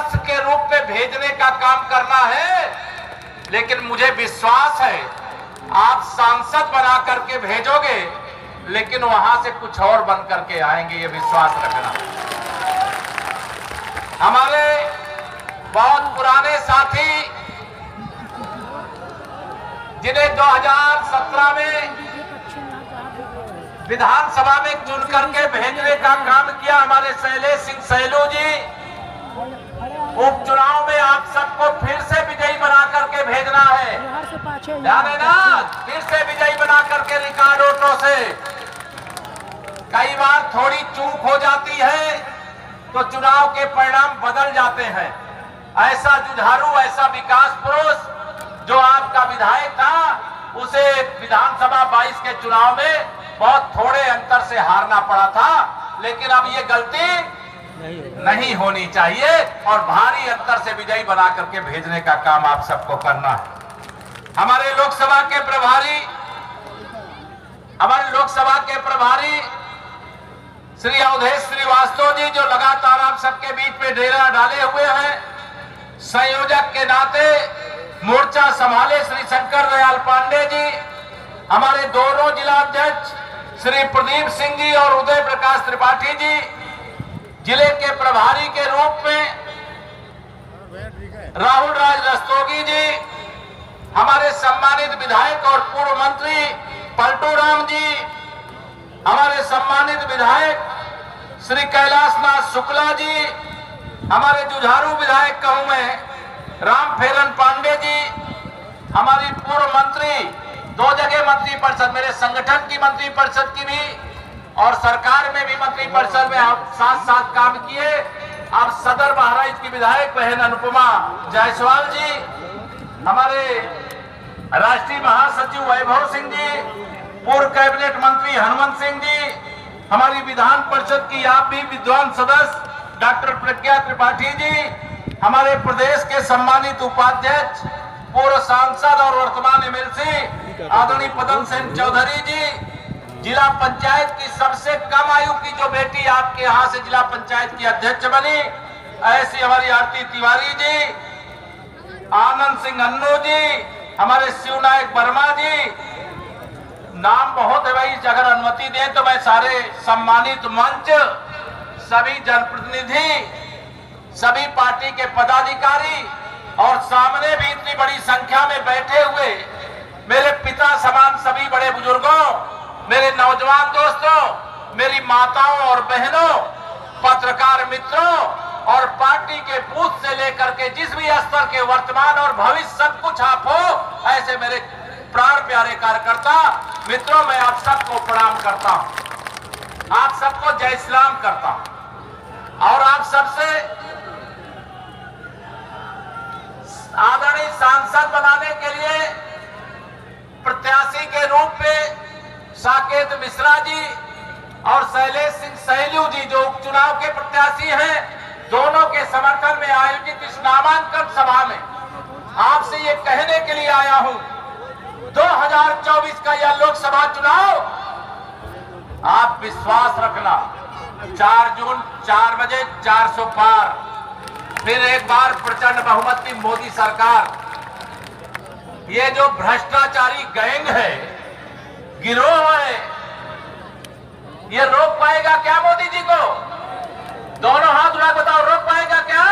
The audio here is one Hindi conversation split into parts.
सदस्य के रूप में भेजने का काम करना है, लेकिन मुझे विश्वास है आप सांसद बना करके भेजोगे, लेकिन वहां से कुछ और बन करके आएंगे, ये विश्वास रखना। हमारे बहुत पुराने साथी जिन्हें 2017 में विधानसभा में चुन करके भेजने का काम किया, हमारे शैलेश सिंह सैलू जी, उपचुनाव में आप सबको फिर से विजयी बना करके भेजना है। ध्यान है ना, फिर से विजयी बना करके रिकॉर्ड वोटों से। कई बार थोड़ी चूक हो जाती है तो चुनाव के परिणाम बदल जाते हैं। ऐसा जुझारू, ऐसा विकास पुरुष जो आपका विधायक था, उसे विधानसभा 22 के चुनाव में बहुत थोड़े अंतर से हारना पड़ा था, लेकिन अब ये गलती नहीं होनी चाहिए और भारी अंतर से विजयी बना करके भेजने का काम आप सबको करना है। हमारे लोकसभा के प्रभारी श्री अवधेश श्रीवास्तव जी, जो लगातार आप सबके बीच में डेरा डाले हुए हैं, संयोजक के नाते मोर्चा संभाले श्री शंकर दयाल पांडे जी, हमारे दोनों जिला अध्यक्ष श्री प्रदीप सिंह जी और उदय प्रकाश त्रिपाठी जी, जिले के प्रभारी के रूप में राहुल राज रस्तोगी जी, हमारे सम्मानित विधायक और पूर्व मंत्री पलटू राम जी, हमारे सम्मानित विधायक श्री कैलाशनाथ शुक्ला जी, हमारे जुझारू विधायक कहूं मैं राम फेरन पांडे जी, हमारी पूर्व मंत्री, 2 जगह मंत्री परिषद, मेरे संगठन की मंत्री परिषद की भी और सरकार में भी मंत्री परिषद में आप साथ साथ काम किए। अब सदर बहराइच की विधायक बहन अनुपमा जायसवाल जी, हमारे राष्ट्रीय महासचिव वैभव सिंह जी, पूर्व कैबिनेट मंत्री हनुमंत सिंह जी, हमारी विधान परिषद की आप भी विद्वान सदस्य डॉक्टर प्रज्ञा त्रिपाठी जी, हमारे प्रदेश के सम्मानित उपाध्यक्ष पूर्व सांसद और वर्तमान एमएलसी आदरणीय पदम सेन चौधरी जी, जिला पंचायत की सबसे कम आयु की जो बेटी आपके यहाँ से जिला पंचायत की अध्यक्ष बनी, ऐसी हमारी आरती तिवारी जी, आनंद सिंह अन्नू जी, हमारे शिवनायक वर्मा जी, नाम बहुत है भाई, अगर अनुमति दें तो मैं सारे सम्मानित मंच, सभी जनप्रतिनिधि, सभी पार्टी के पदाधिकारी और सामने भी इतनी बड़ी संख्या में बैठे हुए मेरे पिता समान सभी बड़े बुजुर्गों, मेरे नौजवान दोस्तों, मेरी माताओं और बहनों, पत्रकार मित्रों और पार्टी के बूथ से लेकर के जिस भी स्तर के वर्तमान और भविष्य सब कुछ आप हो, ऐसे मेरे प्राण प्यारे कार्यकर्ता मित्रों, मैं आप सबको प्रणाम करता हूं, आप सबको जय श्रीराम करता हूं और आप सबसे आदरणीय सांसद बनाने के लिए प्रत्याशी के रूप में साकेत मिश्रा जी और शैलेश सिंह सैलू जी, जो उपचुनाव के प्रत्याशी हैं, दोनों के समर्थन में आयोजित इस नामांकन सभा में आपसे ये कहने के लिए आया हूं, 2024 का यह लोकसभा चुनाव आप विश्वास रखना, 4 जून 4 बजे 400 पार, फिर एक बार प्रचंड बहुमत की मोदी सरकार। ये जो भ्रष्टाचारी गैंग है, गिरोह है, ये रोक पाएगा क्या मोदी जी को? दोनों हाथ उठा बताओ, रोक पाएगा क्या?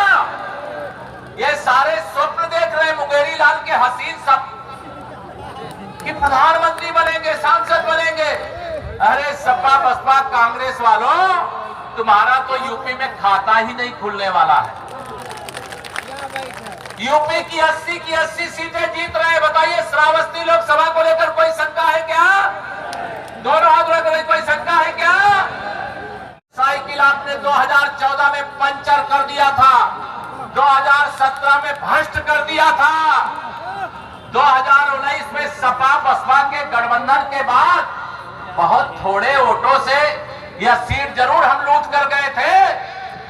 ये सारे स्वप्न देख रहे मुंगेरी लाल के हसीन सब कि प्रधानमंत्री बनेंगे, सांसद बनेंगे। अरे सपा बसपा कांग्रेस वालों, तुम्हारा तो यूपी में खाता ही नहीं खुलने वाला है। यूपी की 80 सीटें जीत रहे हैं। बताइए श्रावस्ती लोकसभा को लेकर कोई शंका है क्या? दोनों हाथ उठाकर कोई शंका है क्या? साइकिल आपने 2014 में पंचर कर दिया था, 2017 में भ्रष्ट कर दिया था, 2019 में सपा बसपा के गठबंधन के बाद बहुत थोड़े वोटों से यह सीट जरूर हम लूट कर गए थे,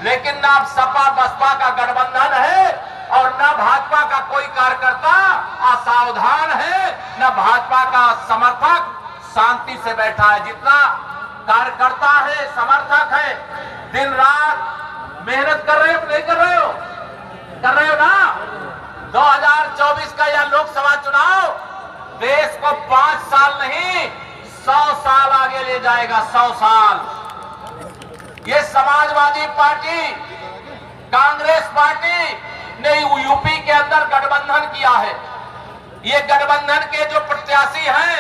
लेकिन न अब सपा बसपा का गठबंधन है और न भाजपा का कोई कार्यकर्ता असावधान है, न भाजपा का समर्थक शांति से बैठा है। जितना कार्यकर्ता है, समर्थक है, दिन रात मेहनत कर रहे हो, नहीं कर रहे हो? 2024 का यह लोकसभा चुनाव देश को 5 साल नहीं 100 साल आगे ले जाएगा। 100 साल। ये समाजवादी पार्टी, कांग्रेस पार्टी ने यूपी के अंदर गठबंधन किया है। ये गठबंधन के जो प्रत्याशी हैं,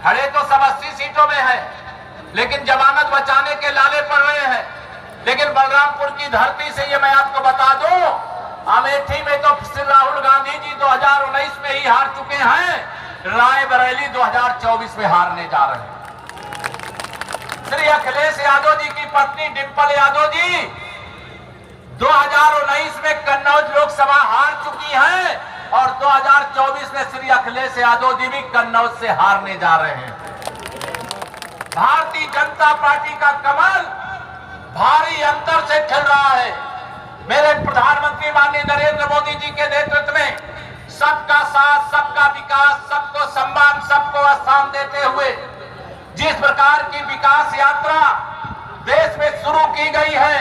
खड़े तो सब 80 सीटों में है, लेकिन जमानत बचाने के लाले पड़ रहे हैं। लेकिन बलरामपुर की धरती से ये मैं आपको बता दूं, अमेठी में तो श्री राहुल गांधी जी 2019 में ही हार चुके हैं, रायबरेली 2024 में हारने जा रहे हैं। श्री अखिलेश यादव जी की पत्नी डिंपल यादव जी 2019 में कन्नौज लोकसभा हार चुकी हैं और 2024 में श्री अखिलेश यादव जी भी कन्नौज से हारने जा रहे हैं। भारतीय जनता पार्टी का कमल भारी अंतर से खिल रहा है। मेरे प्रधानमंत्री माननीय नरेंद्र मोदी जी के नेतृत्व में सबका साथ, सबका विकास, सबको सम्मान, सबको स्थान देते हुए जिस प्रकार की विकास यात्रा देश में शुरू की गई है,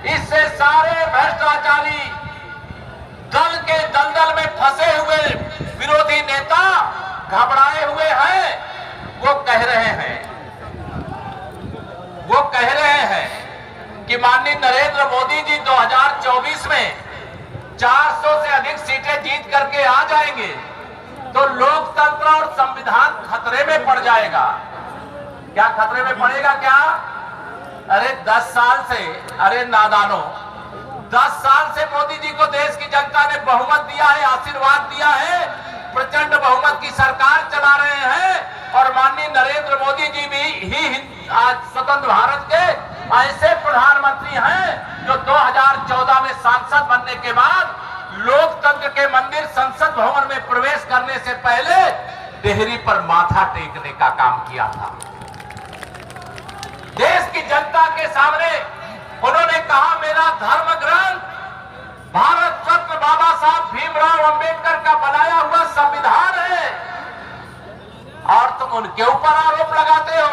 इससे सारे भ्रष्टाचारी दल के दलदल में फंसे हुए विरोधी नेता घबराए हुए हैं। वो कह रहे हैं कि माननीय नरेंद्र मोदी जी 2024 में 400 से अधिक सीटें जीत करके आ जाएंगे तो लोकतंत्र और संविधान खतरे में पड़ जाएगा। क्या खतरे में पड़ेगा? क्या? अरे 10 साल से, अरे नादानो, 10 साल से मोदी जी को देश की जनता ने बहुमत दिया है, आशीर्वाद दिया है, प्रचंड बहुमत की सरकार चला रहे हैं और माननीय नरेंद्र मोदी जी भी आज स्वतंत्र भारत के ऐसे प्रधानमंत्री हैं जो 2014 में सांसद बनने के बाद लोकतंत्र के मंदिर संसद भवन में प्रवेश करने से पहले देहरी पर माथा टेकने का काम किया था। देश की जनता के सामने उन्होंने कहा, मेरा धर्म ग्रंथ भारत रत्न बाबा साहब भीमराव अंबेडकर का बनाया हुआ संविधान है और तुम उनके ऊपर आरोप लगाते हो।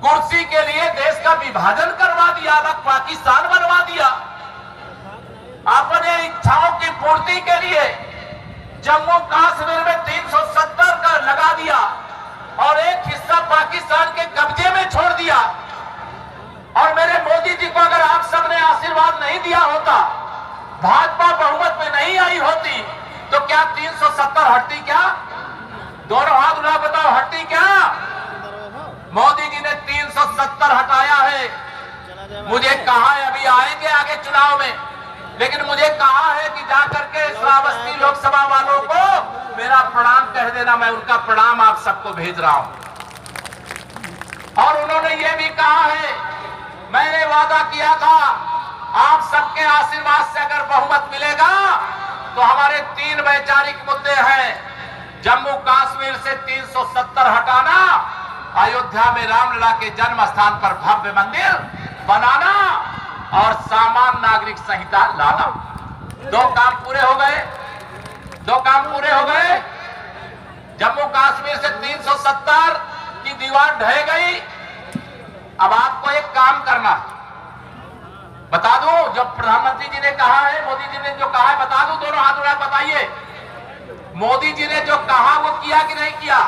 कुर्सी के लिए देश का विभाजन करवा दिया, अलग पाकिस्तान बनवा दिया। अपने इच्छाओं की पूर्ति के लिए जम्मू कश्मीर में 370 का लगा दिया और एक हिस्सा पाकिस्तान के कब्जे में छोड़ दिया। और मेरे मोदी जी को अगर आप सबने आशीर्वाद नहीं दिया होता, भाजपा बहुमत में नहीं आई होती, तो क्या 370 हटती? क्या? दोनों हाथ उठा बताओ, हटती क्या? मोदी जी ने 370 हटाया है। मुझे कहा है, अभी आएंगे आगे चुनाव में, लेकिन मुझे कहा है कि जाकर के श्रावस्ती लोकसभा वालों को मेरा प्रणाम कह देना। मैं उनका प्रणाम आप सबको भेज रहा हूं। और उन्होंने ये भी कहा है, मैंने वादा किया था आप सबके आशीर्वाद से अगर बहुमत मिलेगा तो हमारे 3 वैचारिक मुद्दे हैं। जम्मू कश्मीर से 370 हटाना, अयोध्या में रामलला के जन्म स्थान पर भव्य मंदिर बनाना और सामान्य नागरिक संहिता लाना। 2 काम पूरे हो गए। 2 काम पूरे हो गए। जम्मू कश्मीर से 370 की दीवार ढह गई। अब आपको एक काम करना, बता दूं, जो प्रधानमंत्री जी ने कहा है, मोदी जी ने जो कहा है, बता दूं, दोनों हाथ उठा बताइए, मोदी जी ने जो कहा वो किया कि नहीं किया?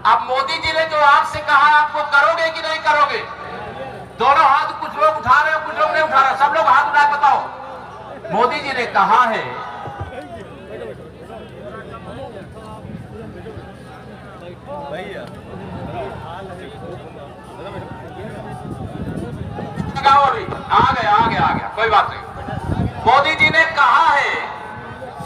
अब मोदी जी ने जो आपसे कहा आप वो करोगे कि नहीं करोगे? दोनों हाथ, कुछ लोग उठा रहे हो, कुछ लोग नहीं उठा रहे, सब लोग हाथ उठा बताओ। मोदी जी ने कहा है अभी आ गया, कोई बात नहीं। मोदी जी ने कहा है,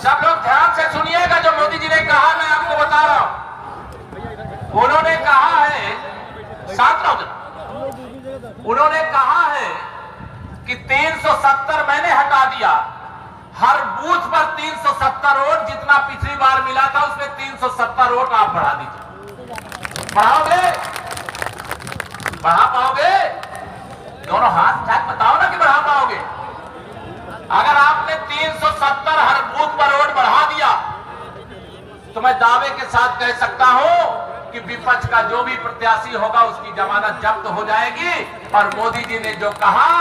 सब लोग ध्यान से सुनिएगा, जो मोदी जी ने कहा मैं आपको बता रहा हूं। उन्होंने कहा है, शांत रहो जरा। उन्होंने कहा है कि 370 मैंने हटा दिया, हर बूथ पर 370 वोट, जितना पिछली बार मिला था उसमें 370 वोट आप बढ़ा दीजिए। बढ़ाओगे? बढ़ा पाओगे? दोनों हाथ उठा बताओ ना कि बढ़ा पाओगे। अगर आपने 370 हर बूथ पर वोट बढ़ा दिया तो मैं दावे के साथ कह सकता हूं कि विपक्ष का जो भी प्रत्याशी होगा उसकी जमानत जब्त हो जाएगी और मोदी जी ने जो कहा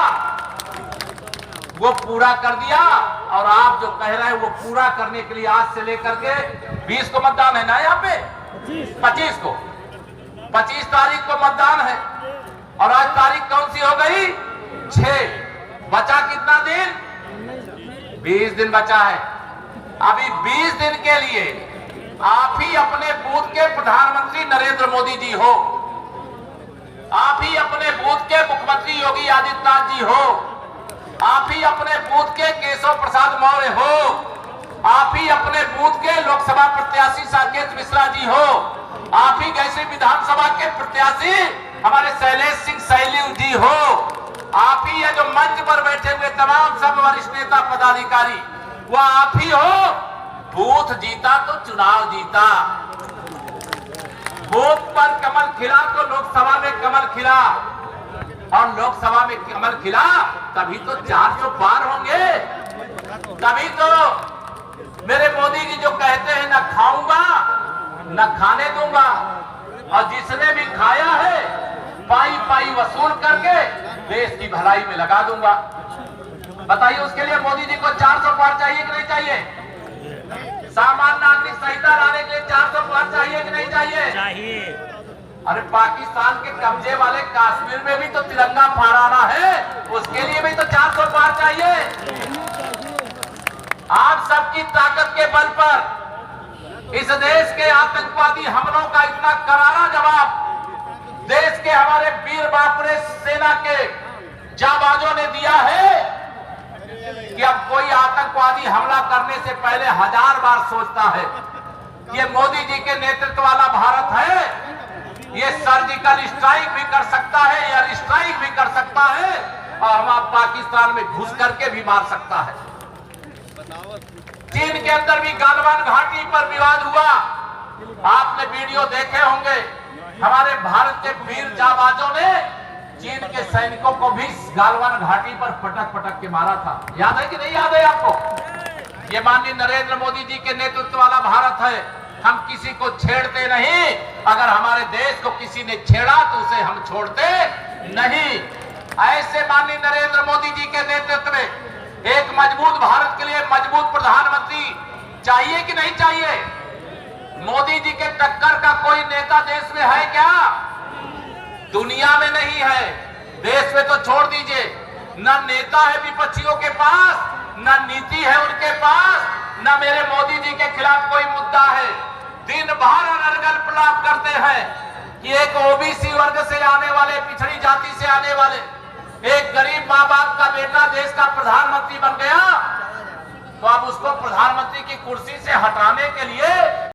वो पूरा कर दिया। और आप जो कह रहे हैं वो पूरा करने के लिए आज से लेकर के 20 को मतदान है ना, यहाँ पे 25 को, 25 तारीख को मतदान है और आज तारीख कौन सी हो गई? 6। बचा कितना दिन? 20 दिन बचा है। अभी 20 दिन के लिए आप ही अपने बूथ के प्रधानमंत्री नरेंद्र मोदी जी हो, आप ही अपने बूथ के मुख्यमंत्री योगी आदित्यनाथ जी हो, आप ही अपने बूथ के केशव प्रसाद मौर्य हो, आप ही अपने बूथ के लोकसभा प्रत्याशी साकेत मिश्रा जी हो, आप ही कैसे विधानसभा के प्रत्याशी हमारे शैलेश सिंह सैलू जी हो, आप ही है जो मंच पर बैठे हुए तमाम सब वरिष्ठ नेता पदाधिकारी, वो आप ही हो। बूथ जीता तो चुनाव जीता, बूथ पर कमल खिला तो लोकसभा में कमल खिला, और लोकसभा में कमल खिला तभी तो 400 पार होंगे, तभी तो मेरे मोदी जी जो कहते हैं न खाऊंगा न खाने दूंगा, और जिसने भी खाया है पाई पाई वसूल करके देश की भलाई में लगा दूंगा। बताइए उसके लिए मोदी जी को 400 पार चाहिए कि नहीं चाहिए? सामान्य नागरिक संहिता लाने के लिए 400 पार चाहिए कि नहीं चाहिए? चाहिए। अरे पाकिस्तान के कब्जे वाले कश्मीर में भी तो तिरंगा फहराना है, उसके लिए भी तो 400 पार चाहिए। आप सबकी ताकत के बल पर इस देश के आतंकवादी हमलों का इतना करारा जवाब देश के हमारे वीर बापुरे सेना के जाबाजों ने दिया है कि अब कोई आतंकवादी हमला करने से पहले 1000 बार सोचता है। ये मोदी जी के नेतृत्व वाला भारत है, ये सर्जिकल स्ट्राइक भी कर सकता है, एयर स्ट्राइक भी कर सकता है, और हम पाकिस्तान में घुस करके भी मार सकता है। चीन के अंदर भी गालवान घाटी पर विवाद हुआ, आपने वीडियो देखे होंगे। हमारे भारत के वीर जाबाजों ने चीन के सैनिकों को भी गालवान घाटी पर पटक पटक के मारा था। याद है कि नहीं याद है आपको? ये माननीय नरेंद्र मोदी जी के नेतृत्व वाला भारत है। हम किसी को छेड़ते नहीं, अगर हमारे देश को किसी ने छेड़ा तो उसे हम छोड़ते नहीं। ऐसे माननीय नरेंद्र मोदी जी के नेतृत्व में एक मजबूत भारत के लिए मजबूत प्रधानमंत्री चाहिए कि नहीं चाहिए? मोदी जी के टक्कर का कोई नेता देश में है क्या? दुनिया में नहीं है, देश में तो छोड़ दीजिए। न नेता है विपक्षियों के पास, न नीति है उनके पास, न मेरे मोदी जी के खिलाफ कोई मुद्दा है। दिन भर अनर्गल प्रलाप करते हैं कि एक ओबीसी वर्ग से आने वाले, पिछड़ी जाति से आने वाले, एक गरीब माँ बाप का बेटा देश का प्रधानमंत्री बन गया, तो अब उसको प्रधानमंत्री की कुर्सी से हटाने के लिए